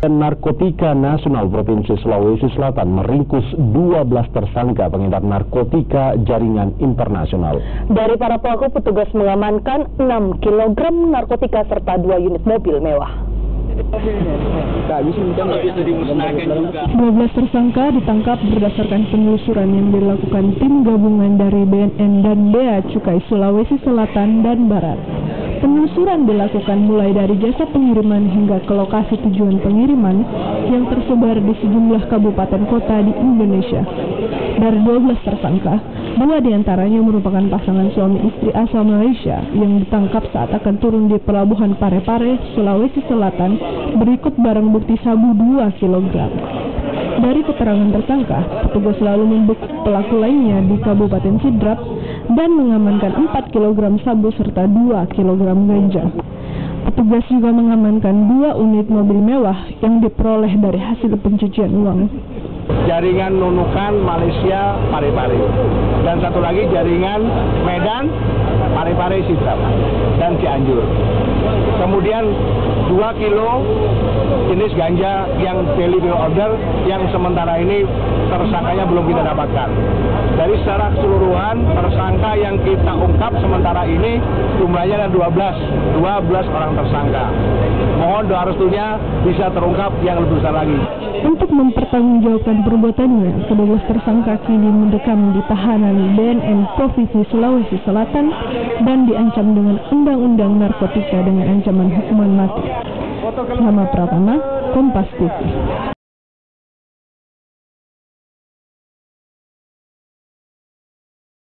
Narkotika Nasional Provinsi Sulawesi Selatan meringkus 12 tersangka pengedar narkotika jaringan internasional. Dari para pelaku, petugas mengamankan 6 kg narkotika serta 2 unit mobil mewah. 12 tersangka ditangkap berdasarkan penelusuran yang dilakukan tim gabungan dari BNN dan Bea Cukai Sulawesi Selatan dan Barat. Penelusuran dilakukan mulai dari jasa pengiriman hingga ke lokasi tujuan pengiriman yang tersebar di sejumlah kabupaten kota di Indonesia. Dari 12 tersangka, 2 diantaranya merupakan pasangan suami istri asal Malaysia yang ditangkap saat akan turun di pelabuhan Parepare, Sulawesi Selatan berikut barang bukti sabu 2 kg. Dari keterangan tersangka, petugas lalu membekuk pelaku lainnya di Kabupaten Sidrap dan mengamankan 4 kg sabu serta 2 kg ganja. Petugas juga mengamankan 2 unit mobil mewah yang diperoleh dari hasil pencucian uang. Jaringan Nunukan Malaysia Parepare, dan satu lagi jaringan Medan Parepare Sidrap dan Cianjur. Kemudian 2 kilo jenis ganja yang daily order yang sementara ini tersangkanya belum kita dapatkan. Dari secara keseluruhan tersangka yang kita ungkap sementara ini jumlahnya ada 12 orang tersangka. Mohon doa restunya bisa terungkap yang lebih besar lagi. Untuk mempertanggungjawabkan perbuatannya, kedua tersangka kini mendekam di tahanan BNN Provinsi Sulawesi Selatan dan diancam dengan undang-undang narkotika dengan ancaman hukuman mati. Muhammad Pratama, Kompas TV.